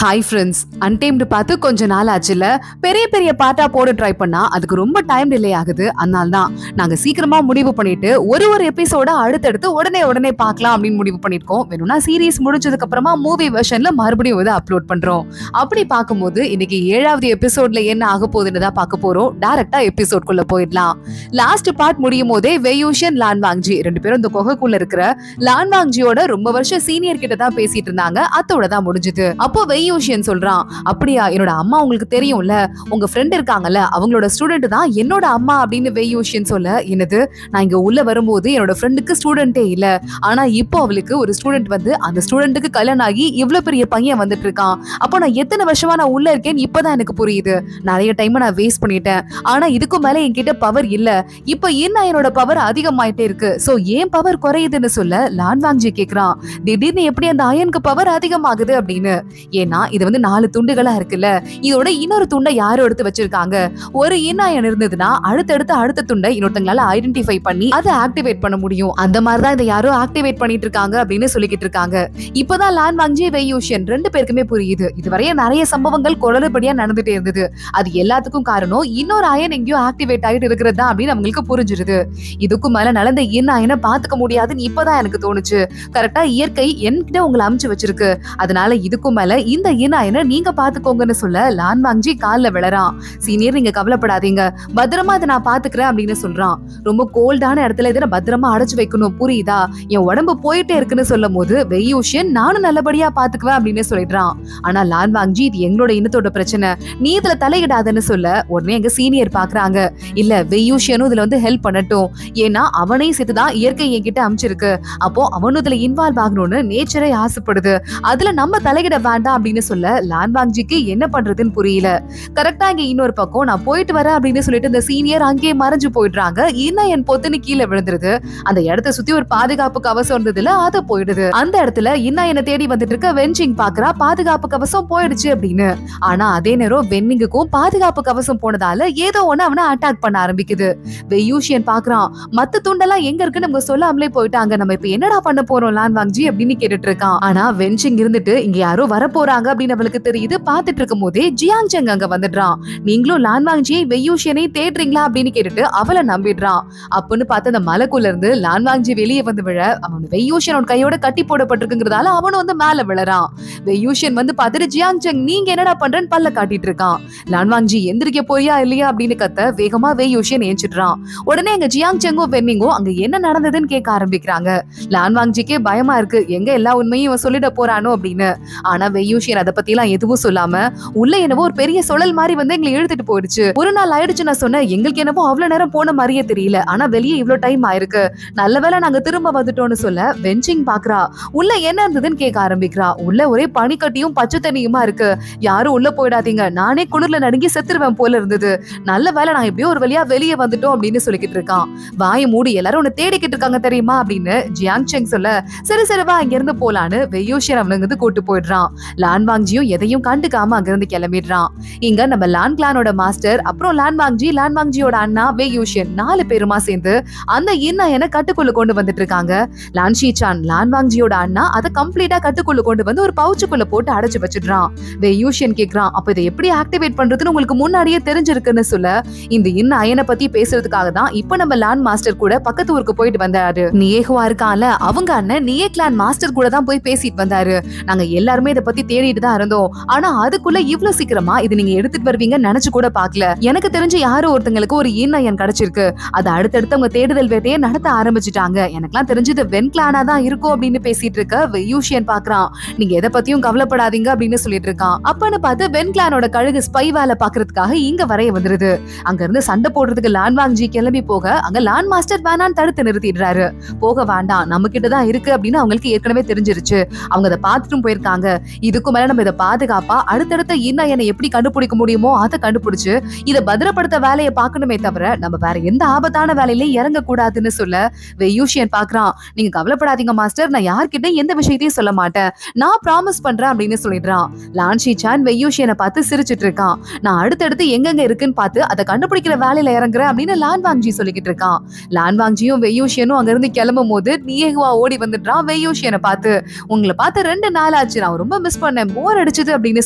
Hi friends, அன்டைம்டு பார்த்து கொஞ்ச நாள் ஆச்சுல. பெரிய பெரிய பார்ட்டா போட ட்ரை பண்ணா அதுக்கு ரொம்ப டைம் டிலே ஆகுது. அதனால தான் நாங்க சீக்கிரமா முடிவு பண்ணிட்டு ஒரு எபிசோட அடுத்தடுத்து உடனே பார்க்கலாம் அப்படின்னு முடிவு பண்ணிருக்கோம். வேணும்னா சீரீஸ் முடிஞ்சதுக்கு அப்புறமா மூவி வெர்ஷன்ல மறுபடியும் இதை அப்லோட் பண்றோம். அப்படி பார்க்கும்போது இன்னைக்கு 7வது எபிசோட்ல என்ன ஆக போகுதுன்னு தான் பார்க்க போறோம். டைரக்டா எபிசோட்குள்ள போயிடலாம். லாஸ்ட் பார்ட் முடியும் போதே வெயூஷன் லான்வாங்ஜி ரெண்டு பேரும் இந்த குகைக்குள்ள இருக்கிற லான்வாங்ஜியோட ரொம்ப வருஷம் சீனியர் கிட்ட தான் பேசிட்டு இருந்தாங்க. அத்தோட தான் முடிஞ்சது. அப்போ வெயூஷியன் சொல்றான், அப்படியா, என்னோட அம்மா உங்களுக்கு தெரியும்ல, உங்க ஃப்ரெண்ட் இருக்காங்கல்ல, அவங்களோட ஸ்டூடெண்ட் தான் என்னோட அம்மா அப்படின்னு வெயூஷியன் சொல்ல, என்னது, நான் இங்க உள்ள வரும்போது என்னோட ஃப்ரெண்டுக்கு ஸ்டூடெண்டே இல்ல, ஆனா இப்போ அவளுக்கு ஒரு ஸ்டூடெண்ட் வந்து அந்த ஸ்டூடெண்ட்டுக்கு கல்யாணம் ஆகி இவ்வளவு பெரிய பையன் வந்துட்டு இருக்கான். அப்போ நான் எத்தனை வருஷமா நான் உள்ள இருக்கேன்னு இப்பதான் எனக்கு புரியுது. நிறைய டைம் நான் வேஸ்ட் பண்ணிட்டேன். ஆனா இதுக்கு மேல என்கிட்ட பவர் இல்ல. இப்ப என்ன என்னோட பவர் அதிகமாயிட்டே இருக்கு. சோ ஏன் பவர் குறையுதுன்னு சொல்ல லான்வாங்ஜி கேக்குறான், திடீர்னு எப்படி அந்த அயனுக்கு பவர் அதிகமாகுது அப்படின்னு. ஏன்னா இது வந்து 4 துண்டுகளா இருக்குல்ல, இதோட இன்னொரு துண்டை யாரும் எடுத்து வச்சிருக்காங்க. ஒரு இன்னாயன் இருந்ததுன்னா அடுத்த துண்டை இன்னொருத்தங்களால ஐடென்டிஃபை பண்ணி அதை ஆக்டிவேட் பண்ண முடியும். அந்த மாதிரிதான் இதை யாரும் ஆக்டிவேட் பண்ணிட்டு இருக்காங்க அப்படின்னு சொல்லிக்கிட்டு இருக்காங்க. இப்பதான் லான்வாங்ஜி வெயூஷியன் ரெண்டு பேருக்குமே புரியுது, இதுவரைய நிறைய சம்பவங்கள் குளறுபடியா நடந்துட்டே இருந்தது. அது எல்லாத்துக்கும் காரணம் இன்னொரு அயன் எங்கேயோ ஆக்டிவேட் ஆகிட்டு இருக்கிறது தான் அப்படின்னு அவங்களுக்கு புரிஞ்சிருது. இதுக்கும் மேல நடந்த இன்னாயனை பாத்துக்க முடியாதுன்னு இப்பதான் எனக்கு தோணுச்சு. கரெக்டா இயற்கை என்கிட்ட உங்களை அமுச்சு வச்சிருக்கு. அதனால இதுக்கும் மேல இந்த இன்னாயனை நீங்க பாத்துக்கோங்கன்னு சொல்ல லான்வாங்ஜி கால்ல விழறான். சீனியர், நீங்க கவலைப்படாதீங்க, பத்திரமா அதை நான் பாத்துக்கிறேன் அப்படின்னு சொல்றான். ரொம்ப கோல்டான இடத்துல இதை பத்திரமா அடைச்சு வைக்கணும், புரியுதா? என் உடம்பு போயிட்டே இருக்குன்னு சொல்லும் போது வெயூஷியன் நானும் நல்லபடியா பாத்துக்குவேன் அப்படின்னு சொல்லிடுறான். ஆனா லான்வாங்ஜி, இது எங்களோட இனத்தோட பிரச்சனை, நீ இதுல தலையிடாதன்னு சொல்ல உடனே எங்க சீனியர் பாக்குறாங்க, இல்ல வெயூஷியனும் இதுல வந்து ஹெல்ப் பண்ணட்டும், ஏன்னா அவனையும் சேர்த்துதான் இயற்கை என்கிட்ட அமைச்சிருக்கு. அப்போ அவனும் இதுல இன்வால்வ் ஆகணும்னு நேச்சரே ஆசைப்படுது. அதுல நம்ம தலையிட வேண்டாம் அப்படின்னு சொல்ல லான்வாங்ஜிக்கு என்ன பண்றதுன்னு புரியல. கரெக்டா இங்க இன்னொரு பக்கம் நான் போயிட்டு வரேன் அப்படின்னு சொல்லிட்டு இந்த சீனியர் அங்கேயே மறைஞ்சு போயிடுறாங்க. இன்னும் பொத்துன்னு கீழே விழுந்துருது. அந்த இடத்தை சுத்தி ஒரு பாதுகாப்பு கவசம் இருந்ததுல அது போயிடுது. அந்த இடத்துல இன்னும் தேடி வந்துட்டு இருக்க வென்சிங் பாக்குறா, பாதுகாப்பு கவசம் போயிடுச்சு அப்படின்னு. ஆனா அதே நேரம் வென்னிங்குக்கும் பாதுகாப்பு கவசம் போனதால ஏதோ ஒண்ணு அவனை அட்டாக் பண்ண ஆரம்பிக்குது. வெயூஷியன் பாக்குறான், மத்த துண்டெல்லாம் எங்க இருக்குன்னு நம்ம சொல்லாமலே போயிட்டாங்க, நம்ம இப்ப என்னடா பண்ண போறோம் லான்வாங்ஜி அப்படின்னு கேட்டுட்டு இருக்கான். ஆனா வென்சிங் இருந்துட்டு இங்க யாரோ வர போறாங்க அப்படின்னு அவளுக்கு தெரியுது. பாத்துட்டு இருக்கும் போதே ஜியாங்செங் அங்க வந்துடுறான். நீங்களும் லான்வாங்ஜியை வெயூஷியனை தேடுறீங்களா அப்படின்னு கேட்டுட்டு அவளை நம்பிடுறான். அப்படின்னு பார்த்து அந்த மலைக்குள்ள இருந்து லான்வாங்ஜி வெளியே வந்து விழ அவன் வெயூஷியனோட கையோட கட்டி போடப்பட்டிருக்குங்கிறதால அவனும் வந்து மேல விழறான். வெயூஷியன் வந்து பார்த்துட்டு ஜியாங்செங் நீங்க என்னடா பண்றேன்னு பல்ல காட்டிட்டு இருக்கான். லான்வாங்ஜி எந்திரிக்க போறியா இல்லையா அப்படின்னு கத்த வேகமா வெயூஷியன் ஏஞ்சிடுறான். உடனே எங்க ஜியாங்செங்கும் வென்னிங்கும் அங்க என்ன நடந்ததுன்னு கேட்க ஆரம்பிக்கிறாங்க. லான்வாங்ஜிக்கே பயமா இருக்கு, எங்க எல்லா உண்மையும் இவன் சொல்லிட போறானோ அப்படின்னு. ஆனா வெயூஷியன் அதை பத்தி எல்லாம் எதுவும் சொல்லாம உள்ள என்னவோ ஒரு பெரிய சுழல் மாதிரி வந்து எங்களை இழுத்துட்டு போயிடுச்சு. ஒரு நாள் ஆயிடுச்சு நான் சொன்னேன், எங்களுக்கு என்னவோ அவ்வளவு நேரம் போன மாதிரியே தெரியல, ஆனா வெளியே இவ்வளவு டைம் ஆயிருக்கு, நல்ல வேளை நாங்க திரும்ப வந்துட்டோம்னு சொல்ல வென்சிங் பாக்குறா. உள்ள என்ன இருந்ததுன்னு கேட்க ஆரம்பிக்கிறா. உள்ள ஒரே பனிக்கட்டியும் பச்சை தண்ணியுமா இருக்கு, யாரும் உள்ள போயிடாதீங்க, நானே குளிர்ல நடுங்கி செத்துருவேன் போல இருந்தது, நல்ல வேளை நான் எப்படியோ ஒரு வழியா வெளியே வந்துட்டோம் அப்படின்னு சொல்லிக்கிட்டு இருக்கான். வாயை மூடி, எல்லாரும் உன்னை தேடிக்கிட்டு இருக்காங்க தெரியுமா அப்படின்னு ஜியாங்செங் சொல்ல, சரி சரி வா இங்க இருந்து போலான்னு வெயூஷியன் அவனுக்கு கூட்டு போயிடுறான். லான்வாங்ஜியும் எதையும் கண்டுக்காம அங்கிருந்து கிளம்பிடுறான். இங்க நம்ம லான் கிளானோட மாஸ்டர், அப்புறம் லான்வாங்ஜியோட அண்ணா வெயூஷியன் 4 பேருமா சேர்ந்து அந்த இன்னயனை கட்டுக்குள்ள கொண்டு வந்துட்டு இருக்காங்க. லான்ஷிசான் லான்வாங்ஜியோட அண்ணா அதை கம்ப்ளீட்டா கட்டுக்குள்ள கொண்டு வந்து ஒரு பவுச்சுக்குள்ள போட்டு அடைச்சு வச்சிடுறான். வெயூஷியன் கேக்குறான், அப்ப இதை எப்படி ஆக்டிவேட் பண்றதுன்னு உங்களுக்கு முன்னாடியே தெரிஞ்சிருக்குன்னு சொல்ல, இந்த இன்னயனை பத்தி பேசுறதுக்காக தான் இப்ப நம்ம லான் மாஸ்டர் கூட பக்கத்து ஊருக்கு போயிட்டு வந்தாரு. நியேகுவா இருக்கான்ல, அவங்க அண்ணன் நியே கிளான் மாஸ்டர் கூட தான் போய் பேசிட்டு வந்தாரு. நாங்க எல்லாருமே இதை பத்தி தேடிட்டு தான் இருந்தோம். ஆனா அதுக்குள்ள இவ்வளவு சீக்கிரமா இது நீங்க எடுத்துட்டு வருவீங்கன்னு நினைச்சு கூட பாக்கல. எனக்கு தெரிஞ்ச யாரோ ஒருத்தங்களுக்கு ஒரு இன்னயன் கிடைச்சிருக்கு. அது அடுத்தடுத்து அவங்க தேடுதல் வேட்டையை நடத்த ஆரம்பிச்சுட்டாங்க. எனக்கெல்லாம் தெரிஞ்சது வென் கிளானா தான் இருக்கும் அப்படின்னு பேசிட்டு இருக்க வெயூஷியன் பாக்குறான். நீங்க எதை பத்தியும் கவலைப்படாதீங்க அப்படின்னு சொல்லிட்டு இருக்கான். அப்பன்னு பார்த்து வென் கிளானோட கழுகு ஸ்பை வேலை பாக்குறதுக்காக இங்க வரைய வந்துருது. அங்க இருந்து சண்டை போடுறதுக்கு லான்வாங்ஜி கிளம்பி போக அங்க லான் மாஸ்டர் வேணான்னு தடுத்து நிறுத்திடுறாரு. போக வேண்டாம், நம்ம கிட்டதான் இருக்கு அப்படின்னு அவங்களுக்கு ஏற்கனவே தெரிஞ்சிருச்சு. அவங்க அதை பார்த்துட்டும் போயிருக்காங்க. இதுக்கு மேல நம்ம இதை பாதுகாப்பா அடுத்தடுத்த இன்னயனை எப்படி கண்டுபிடிக்க முடியுமோ அதை கண்டுபிடிச்சு இதை பத்திரப்படுத்த வேலையை பார்க்கணுமே தவிர நம்ம வேற எந்த ஆபத்தான வேலையிலயும் இறங்க கூடாதுன்னு சொல்ல வெயூஷியன் பாக்குறான். நீங்க கவலைப்படாதீங்க மாஸ்டர், நான் யார்கிட்ட எந்த விஷயத்தையும் சொல்ல மாட்டேன், நான் ப்ராமிஸ் பண்றேன் அப்படின்னு சொல்லிடுறான். லான்ஷிசான் வெயூஷியனை பார்த்து சிரிச்சிட்டு இருக்கான். நான் அடுத்தடுத்து எங்கெங்க இருக்குன்னு பார்த்து அதை கண்டுபிடிக்கிற வேலையில இறங்குறேன் அப்படின்னு லான்வாங்ஜி சொல்லிக்கிட்டு இருக்கான். லான்வாங்ஜியும் வெயூஷியனும் அங்க இருந்து கிளம்பும் போது நியேகுவா ஓடி வந்துடுறான். வெயூஷியனை பார்த்து, உங்களை பார்த்து 2 நாள் ஆச்சு, நான் ரொம்ப மிஸ் பண்ணேன் எனக்கு போர் அடிச்சது அப்படின்னு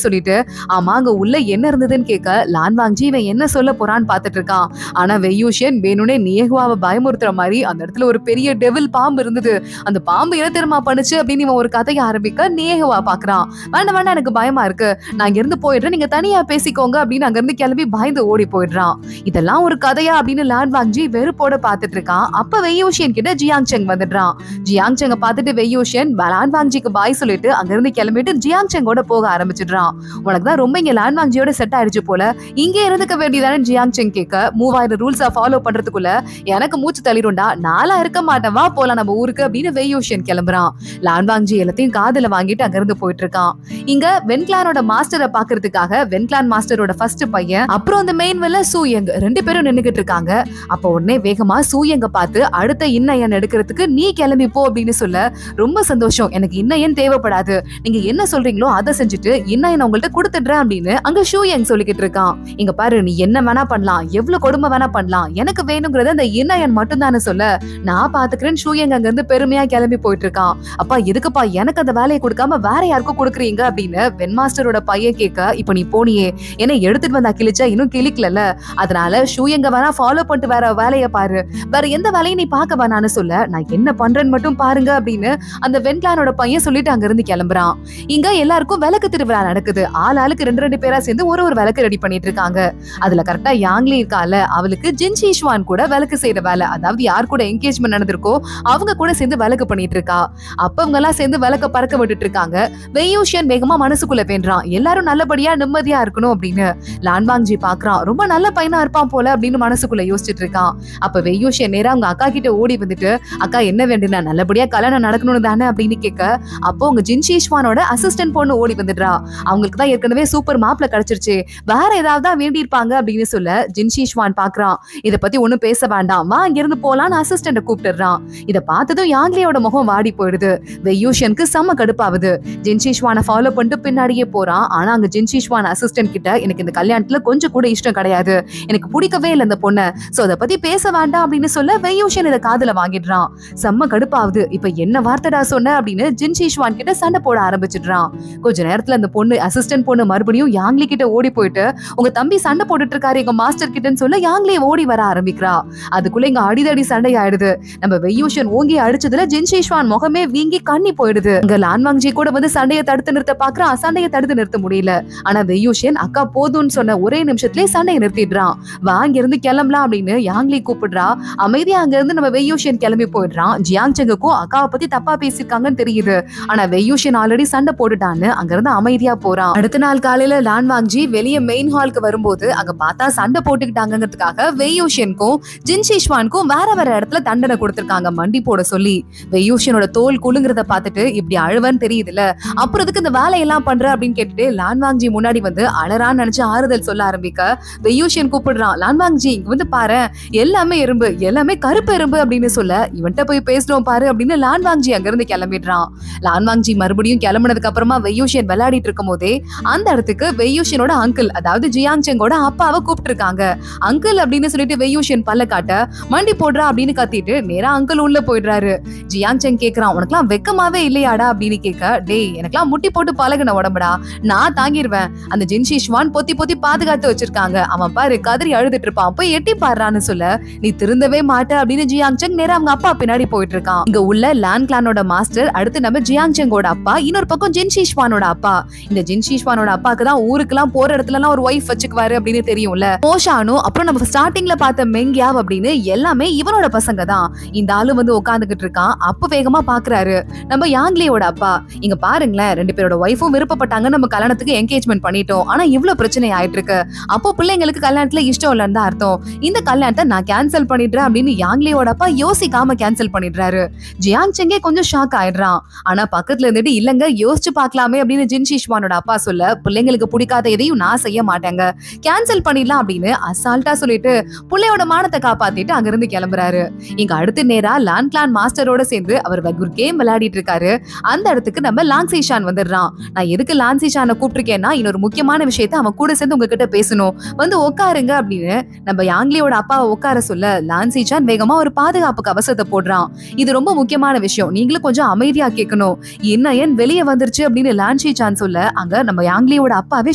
சொல்லிட்டு ஆமா அங்க உள்ள என்ன இருந்ததுன்னு கேட்க லான் வாங்ஜி இவன் என்ன சொல்ல போறான்னு பாத்துட்டு இருக்கான். ஆனா வெய்யூஷன் வேணும்னே நியேகுவாவை பயமுறுத்துற மாதிரி அந்த இடத்துல ஒரு பெரிய டெவில் பாம்பு இருந்தது. அந்த பாம்பு என்ன தெரியுமா பண்ணுச்சு அப்படின்னு இவன் ஒரு கதையை ஆரம்பிக்க நியேகுவா பாக்குறான். வேண்டாம் வேண்டாம் எனக்கு பயமா இருக்கு, நான் இங்க இருந்து போயிடுறேன், நீங்க தனியா பேசிக்கோங்க அப்படின்னு அங்க இருந்து கிளம்பி பயந்து ஓடி போயிடுறான். இதெல்லாம் ஒரு கதையா அப்படின்னு லான் வாங்ஜி வெறுப்போட பாத்துட்டு இருக்கான். அப்ப வெய்யூஷன் கிட்ட ஜியாங் செங் வந்துடுறான். ஜியாங் செங்க பாத்துட்டு வெய்யூஷன் லான் வாங்ஜிக்கு பாய் சொல்லிட்டு அங்க இருந்து கிளம்பிட்டு ஜியாங் செங்கோட போக ஆரம்பிச்சிடுறான். உனக்கு தான் ரொம்ப இங்க லான் வாங்ஜியோட செட் ஆயிடுச்சு போல, இங்கே இருந்துக்க வேண்டியதானே ஜியாங் செங் கேட்க 3000 ரூல்ஸா ஃபாலோ பண்றதுக்குள்ள எனக்கு மூச்சு தள்ளிடும்டா, நாளா இருக்க மாட்டேன், வா போலாம் நம்ம ஊருக்கு அப்படின்னு வெய்யூஷன் கிளம்புறான். லான் வாங்ஜி எல்லாத்தையும் காதுல வாங்கிட்டு அங்க இருந்து போயிட்டு இருக்கான். இங்க வென்கிளானோட மாஸ்டரை பாக்குறதுக்காக வென்கிளான் மாஸ்டரோட ஃபர்ஸ்ட் பையன் அப்புறம் அந்த மெயின் வெல்ல சூயங் 2 பேரும் நின்னுகிட்டு இருக்காங்க. அப்ப உடனே வேகமா சூயங்க பார்த்து அடுத்த இன்னயன் எடுக்கிறதுக்கு நீ கிளம்பி போ அப்படின்னு சொல்ல, ரொம்ப சந்தோஷம், எனக்கு இன்னயன் தேவைப்படாது, நீங்க என்ன சொல்றீங்களோ அதை செஞ்சுட்டு இன்னயன் உங்கள்ட்ட கொடுத்துடுறேன் அப்படின்னு அங்க ஷூயங் சொல்லிக்கிட்டு இருக்கான். இங்க பாரு, நீ என்ன வேணா பண்ணலாம், எவ்வளவு கொடுமை வேணா பண்ணலாம், எனக்கு வேணுங்கிறது அந்த இன்னயன் மட்டும் தானே சொல்ல, நான் பாத்துக்கிறேன் ஷூயங் அங்க இருந்து பெருமையா கிளம்பி போயிட்டு இருக்கான். அப்பா எதுக்குப்பா எனக்கு அந்த வேலையை கொடுக்காம வேற யாருக்கும் கொடுக்குறீங்க அப்படின்னு வென் மாஸ்டரோட பையன் கேட்க, இப்ப நீ போனியே என்ன எடுத்துட்டு வந்தா கிழிச்சா இன்னும் கிளிக்கல, அதனால ஷூயங்க வேணா ஃபாலோ பண்ணிட்டு வேற வேலையை பாரு, வேற எந்த வேலையும் நீ பார்க்க வேணான்னு சொல்ல, நான் என்ன பண்றேன்னு மட்டும் பாருங்க அப்படின்னு அந்த வென்கிளானோட பையன் சொல்லிட்டு அங்க இருந்து கிளம்புறான். இங்க எல்லாருக்கும் விளக்கு திருவிழா நடக்குது. ஆளுக்கு 2 பேரா சேர்ந்து ஒரு விளக்கு ரெடி பண்ணிட்டு இருக்காங்க. அதுல கரெக்டா யாங்லி இருக்கால, அவளுக்கு ஜின் ஷீஷ்வான் கூட விளக்கு செய்யற வேலை, அதாவது யார் கூட என்கேஜ்மெண்ட் நடந்திருக்கோ அவங்க கூட சேர்ந்து விளக்கு பண்ணிட்டு இருக்கா. அப்ப அவங்க எல்லாம் சேர்ந்து விளக்க பறக்க விட்டுட்டு இருக்காங்க. வெய்யூஷன் வேகமா மனசுக்குள்ள வேண்டான், எல்லாரும் நல்லபடியா நிம்மதியா இருக்கணும் அப்படின்னு. லான் வாங்ஜி பாக்குறான், ரொம்ப நல்ல பையனா இருப்பான் போல அப்படின்னு மனசுக்குள்ள யோசிச்சுட்டு இருக்கான். அப்ப வெய்யூஷன் நேரா அவங்க அக்கா கிட்ட ஓடி வந்துட்டு, அக்கா என்ன வேண்டுனா நல்லபடியா கல்யாணம் நடக்கணும் தானே அப்படின்னு கேட்க, அப்போ உங்க ஜின் ஷீஷ்வானோட அசிஸ்டன்ட் பொண்ணு ஓடி வந்துடுறா. அவங்களுக்கு தான் ஏற்கனவே சூப்பர் மாப்பிள கிடைச்சிருச்சு, வேற ஏதாவது வேண்டி இருப்பாங்க அப்படின்னு சொல்ல ஜின் ஷீஷ்வான் பாக்குறான். இத பத்தி ஒண்ணும் பேச வேண்டாம், வா இங்க இருந்து போலான்னு அசிஸ்டன்ட கூப்பிட்டுறான். இத பார்த்ததும் யாங்லியோட முகம் வாடி போயிடுது. வெய்யூஷனுக்கு செம்ம கடுப்பாவுது. ஜின் ஷீஷ்வானை ஃபாலோ பண்ணிட்டு பின்னாடியே போறான். ஆனா அங்க ஜின் ஷீஷ்வான் அசிஸ்டன்ட் கிட்ட, எனக்கு இந்த கல்யாணத்துல கொஞ்சம் கூட இஷ்டம் கிடையாது, எனக்கு பிடிக்கவே இல்லை இந்த பொண்ணு, சோ அத பத்தி பேச வேண்டாம் அப்படின்னு சொல்ல வெய்யூஷன் இத காதுல வாங்கிடுறான். செம்ம கடுப்பாவுது. இப்ப என்ன வார்த்தைடா சொன்ன அப்படின்னு ஜின் ஷீஷ்வான் கிட்ட சண்டை போட ஆரம்பிச்சிடுறான். கொஞ்ச நேரத்துல அந்த பொண்ணு அசிஸ்டன்ட் பொண்ணு மறுபடியும் யாங்லி கிட்ட ஓடி போயிட்டு, உங்க தம்பி சண்டை போட்டுட்டு இருக்காரு எங்க மாஸ்டர் கிட்டன்னு சொல்ல யாங்லி ஓடி வர ஆரம்பிக்கிறா. அதுக்குள்ள இங்க அடிதடி சண்டை ஆயிடுது. நம்ம வெய்யூஷன் ஓங்கி அடிச்சதுல ஜின் ஷீஷ்வான் முகமே வீங்கி கண்ணி போயிடுது. இங்க லான் வாங்ஜி கூட வந்து சண்டையை தடுத்து நிறுத்த பாக்குறான். சண்டையை தடுத்து நிறுத்த முடியல. ஆனா வெய்யூஷன் அக்கா போதும்னு சொன்ன ஒரே நிமிஷத்துலயே சண்டையை நிறுத்திடுறான். வா அங்க இருந்து கிளம்பலாம் அப்படின்னு யாங்லி கூப்பிடுறா. அமைதியா அங்க இருந்து நம்ம வெய்யூஷன் கிளம்பி போயிடுறான். ஜியாங் செங்குக்கும் அக்காவை பத்தி தப்பா பேசிருக்காங்கன்னு தெரியுது. ஆனா வெய்யூஷன் ஆல்ரெடி சண்டை போட்டுட்டான்னு அங்க இருந்து அமைதியா போறான். அடுத்த நாள் காலையில லான் வாங்ஜி வெளியே மெயின் ஹாலுக்கு வரும்போது அங்க பார்த்தா சண்டை போட்டுக்கிட்டாங்கிறதுக்காக வெய்யூஷனுக்கும் ஜின் ஷீஷ்வானுக்கும் வேற வேற இடத்துல தண்டனை கொடுத்திருக்காங்க மண்டி போட சொல்லி. வெய்யூஷனோட தோல் குலுங்குறத பார்த்துட்டு இப்படி அழுவன்னு தெரியுதுல, அப்புறம் இதுக்கு இந்த வேலையெல்லாம் பண்ற அப்படின்னு கேட்டுட்டு லான் வாங்ஜி முன்னாடி வந்து அழறான்னு நினைச்சு ஆறுதல் சொல்ல ஆரம்பிக்க வெய்யூஷன் கூப்பிடுறான். லான் வாங்ஜி இங்க வந்து பாரு, எல்லாமே எறும்பு, எல்லாமே கருப்பு எறும்பு அப்படின்னு சொல்ல, இவன்ட்ட போய் பேசணும் பாரு அப்படின்னு லான் வாங்ஜி அங்க இருந்து கிளம்பிடுறான். லான் வாங்ஜி மறுபடியும் கிளம்புனதுக்கு அப்புறமா வெய்யூஷன் விளையாடிட்டு இருக்கும் போதே அந்த இடத்துக்கு வெய்யூஷனோட அங்கிள், அதாவது ஜியாங் செங்கோட அப்பாவை கூப்பிட்டு இருக்காங்க. அங்கிள் அப்படின்னு சொல்லிட்டு வெய்யூஷன் பல்ல காட்ட, மண்டி போடுறா அப்படின்னு கத்திட்டு நேரா அங்கிள் உள்ள போயிடுறாரு. ஜியாங் செங் கேக்குறான், உனக்குலாம் வெக்கமாவே இல்லையாடா அப்படின்னு கேட்க, டேய் எனக்கெல்லாம் முட்டி போட்டு பழகுன உடம்புடா, நான் தாங்கிடுவேன், அந்த ஜின் ஷீஷ்வான் பொத்தி பொத்தி பாதுகாத்து வச்சிருக்காங்க, அவன் பாரு கதறி அழுதுட்டு இருப்பான், போய் எட்டி பாடுறான்னு சொல்ல, நீ திருந்தவே மாட்ட அப்படின்னு ஜியாங் செங் நேரா அவங்க அப்பா பின்னாடி போயிட்டு இருக்கான். இங்க உள்ள லான் கிளானோட மாஸ்டர், அடுத்து நம்ம ஜியாங் செங்கோட அப்பா, இன்னொரு பக்கம் ஜின் ஷீஷ்வானோட அப்பா. இந்த ஜின் ஷீஷ்வானோட அப்பாக்கு தான் ஊருக்குலாம் போற இடத்துல எல்லாம் ஒரு ஒய்ஃப் வச்சுக்குவாரு அப்படின்னு தெரியும்ல. போஷானு அப்புறம் நம்ம ஸ்டார்டிங்ல பார்த்த மெங்கியாவ் அப்படின்னு எல்லாமே இவனோட பசங்க தான். இந்த ஆளு வந்து உட்காந்துக்கிட்டு இருக்கான். அப்ப வேகமா பாக்குறாரு நம்ம யாங்லியோட அப்பா. இங்க பாருங்களேன், 2 பேரோட ஒய்ஃபும் விருப்பப்பட்டாங்க, நம்ம கல்யாணத்துக்கு என்கேஜ்மெண்ட் பண்ணிட்டோம், ஆனா இவ்வளவு பிரச்சனை ஆயிட்டு இருக்கு, அப்போ பிள்ளைங்களுக்கு கல்யாணத்துல இஷ்டம் இல்லன்னு தான் அர்த்தம், இந்த கல்யாணத்தை நான் கேன்சல் பண்ணிடுறேன் அப்படின்னு யாங்லியோட அப்பா யோசிக்காம கேன்சல் பண்ணிடுறாரு. ஜியாங் செங்கே கொஞ்சம் ஷாக் ஆயிடுறான். ஆனா பக்கத்துல இருந்துட்டு இல்லங்க யோசிச்சு பாக்கலாமே அப்படின்னு ஜின் ஷீஷ்வானோட அப்பா சொல்ல, பிள்ளைங்களுக்கு பிடிக்காத எதையும் நான் செய்ய மாட்டேங்க, கேன்சல் பண்ணிடலாம் அப்படின்னு அசால்ட்டா சொல்லிட்டு பிள்ளையோட மானத்தை காப்பாத்திட்டு அங்கிருந்து கிளம்புறாரு. இங்க அடுத்து நேரா லான் கிளான் மாஸ்டரோட சேர்ந்து அவர் ஒரு கேம் விளையாடிட்டு இருக்காரு. அந்த இடத்துக்கு நம்ம லான் சீஷான் வந்துடுறான். நான் எதுக்கு லான் சீஷானை கூப்பிட்டிருக்கேன்னா, இன்னொரு முக்கியமான விஷயத்த அவன் கூட சேர்ந்து உங்ககிட்ட பேசணும், வந்து உட்காருங்க அப்படின்னு நம்ம யாங்லியோட அப்பாவை உட்கார சொல்ல, லான் சீஷான் வேகமா ஒரு பாதுகாப்பு கவசத்தை போடுறான். இது ரொம்ப முக்கியமான விஷயம், நீங்களும் கொஞ்சம் அமைதியா கேட்கணும், என்ன ஏன் வெளியே வந்துருச்சு அப்படின்னு லான் லான்ஷி சான் சொல்ல அங்க நம்ம யாங்லியோட அப்பாவே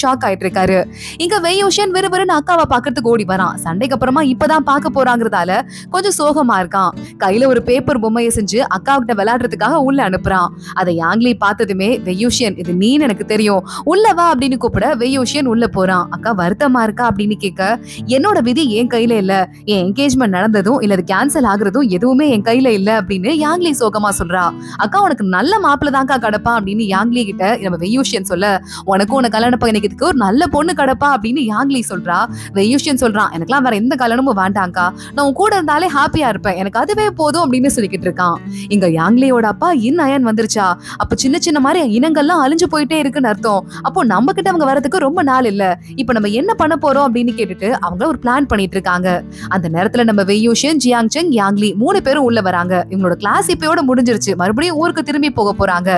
ஷாக் ஆயிட்டு இருக்காரு. இங்க வெய்யூஷன் விறுவிறுன்னு அக்காவை பாக்கிறதுக்கு ஓடி வரான். சண்டைக்கு அப்புறமா இப்பதான் பாக்க போறாங்கிறதால கொஞ்சம் சோகமா இருக்கான். கையில ஒரு பேப்பர் பொம்மையை செஞ்சு அக்கா கிட்ட விளையாடுறதுக்காக உள்ள அனுப்புறான். அதை யாங்லி பார்த்ததுமே வெய்யூஷன் இது நீன்னு எனக்கு தெரியும், உள்ள வா அப்படின்னு கூப்பிட வெய்யூஷன் உள்ள போறான். அக்கா வருத்தமா இருக்கா அப்படின்னு கேட்க, என்னோட விதி என் கையில இல்ல, என் என்கேஜ்மெண்ட் நடந்ததும் இல்ல கேன்சல் ஆகுறதும் எதுவுமே என் கையில இல்ல அப்படின்னு யாங்லி சோகமா சொல்றா. அக்கா உனக்கு நல்ல மாப்பிள்ள தான்க்கா கடப்பா அப்படின்னு யாங்லி கிட்ட நம்ம வெய்யூஷன் சொல்ல, உனக்கும் உன கல்யாணம் பண்ணிக்கிறதுக்கு ஒரு நல்ல பொண்ணு கடப்பா அப்படின்னு யாங்லி சொல்றா. வெய்யூஷன் சொல்றான், எனக்கெல்லாம் வேற எந்த கல்யாணமும் வேண்டாம்க்கா, நான் உன் கூட இருந்தாலே ஹாப்பியா இருப்பேன், எனக்கு அதுவே போதும் அப்படின்னு சொல்லிக்கிட்டு இருக்கான். இங்க யாங்லியோட அப்பா இன் அயன் வந்துருச்சா, அப்ப சின்ன சின்ன மாதிரி இனங்கள்லாம் அழிஞ்சு போயிட்டே இருக்குன்னு அர்த்தம். அப்போ நம்ம கிட்ட அவங்க வரதுக்கு ரொம்ப நாள் இல்ல, இப்ப நம்ம என்ன பண்ண போறோம் அப்படின்னு கேட்டுட்டு அவங்க ஒரு பிளான் பண்ணிட்டு இருக்காங்க. அந்த நேரத்துல நம்ம வெய்யூஷன், ஜியாங் செங், யாங்லி 3 பேரும் உள்ள வராங்க. இவங்களோட கிளாஸ் இப்பயோட முடிஞ்சிருச்சு, மறுபடியும் ஊருக்கு திரும்பி போக போறாங்க.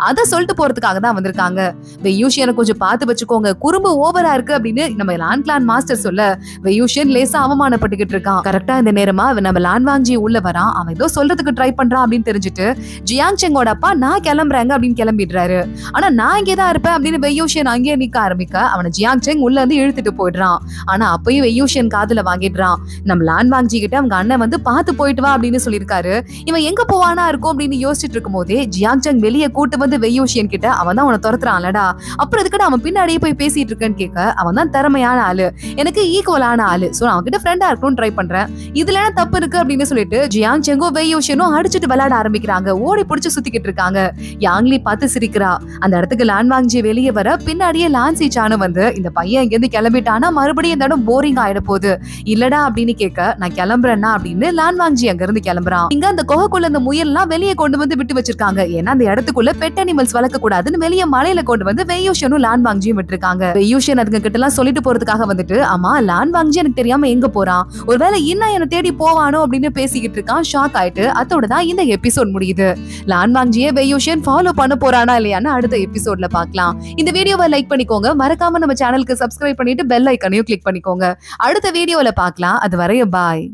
அத சொல்லிட்டு போறதுக்காக தான் வந்திருக்காங்க. வெய்யூஷனை கொஞ்சம் பார்த்து வச்சுக்கோங்க, குறும்பு ஓவரா இருக்கு அப்படின்னு நம்ம லான் கிளான் மாஸ்டர் சொல்ல வெய்யூஷன் லேசா அவமானப்பட்டுக்கிட்டு இருக்கான். கரெக்டா இந்த நேரமா நம்ம லான் வாங்ஜி உள்ள வரான். அவன் ஏதோ சொல்றதுக்கு ட்ரை பண்றான் அப்படின்னு தெரிஞ்சுட்டு ஜியாங் செங்கோட அப்பா நான் கிளம்புறேங்க அப்படின்னு கிளம்பிடுறாரு. ஆனா நான் இங்கேதான் இருப்பேன் அப்படின்னு வெய்யூஷன் அங்கேயே நிக்க ஆரம்பிக்க அவனை ஜியாங் செங் உள்ள இருந்து இழுத்துட்டு போயிடுறான். ஆனா அப்பயும் வெய்யூஷன் காதுல வாங்கிடுறான். நம்ம லான் வாங்ஜி கிட்ட அவங்க அண்ணன் வந்து பார்த்து போயிட்டு வா அப்படின்னு சொல்லியிருக்காரு. இவன் எங்க போவானா இருக்கும் அப்படின்னு யோசிச்சுட்டு இருக்கும் போதே ஜியாங் செங் வெளியே கூட்டு வந்து வெய்யூஷன் கிட்ட, அவன் தான் அவனை துரத்துறான்லடா, அப்புறம் இதுக்கிட்ட அவன் பின்னாடியே போய் பேசிட்டு இருக்கேன்னு கேட்க, அவன் தான் திறமையான ஆளு, எனக்கு ஈக்குவலான ஆளு, சோ நான் அவன்கிட்ட ஃப்ரெண்டா இருக்கணும்னு ட்ரை பண்றேன், இதுல என்ன தப்பு இருக்கு அப்படின்னு சொல்லிட்டு ஜியாங் செங்கும் வெய்யூஷனும் அடிச்சுட்டு விளையாட ஆரம்பிக்கிறாங்க. ஓடி பிடிச்சு சுத்திக்கிட்டு இருக்காங்க. யாங்லி பார்த்து சிரிக்கிறா. அந்த இடத்துக்கு லான் வாங்ஜி வெளியே வர பின்னாடியே லான்சி சானு வந்து, இந்த பையன் இங்க இருந்து கிளம்பிட்டானா மறுபடியும் இந்த இடம் போரிங் ஆயிட போகுது, இல்லடா அப்படின்னு கேட்க, நான் கிளம்புறேன்னா அப்படின்னு லான் வாங்ஜி அங்க இருந்து கிளம்புறான். இங்க அந்த குகைக்குள்ள அந்த முயல்லாம் வெளியே கொண்டு வந்து விட்டு வச்சிருக்காங்க. ஏன்னா அந்த இடத்துக்குள்ள பெட் அனிமல்ஸ் வளர்க்க கூடாதுன்னு வெளியே மலையில கொண்டு வந்து வெய்யூஷனும் லான் வாங்ஜியும் விட்டுருக்காங்க. வெய்யூஷன் அதுங்க கிட்ட எல்லாம் சொல்லிட்டு போறதுக்காக வந்துட்டு, ஆமா லான் வாங்ஜி எனக்கு தெரியாம எங்க போறான், ஒருவேளை இன்னும் என்ன தேடி போவானோ அப்படின்னு பேசிக்கிட்டு இருக்கான். ஷாக் ஆயிட்டு அதோட தான் இந்த எபிசோட் முடியுது. லான் வாங்ஜியை வெய்யூஷன் ஃபாலோ பண்ண போறானா இல்லையான்னு அடுத்த எபிசோட்ல பார்க்கலாம். இந்த வீடியோவை லைக் பண்ணிக்கோங்க, மறக்காம நம்ம சேனலுக்கு சப்ஸ்கிரைப் பண்ணிட்டு பெல் ஐக்கானையும் கிளிக் பண்ணிக்கோங்க. அடுத்த வீடியோல பார்க்கலாம். அது வரைய பாய்.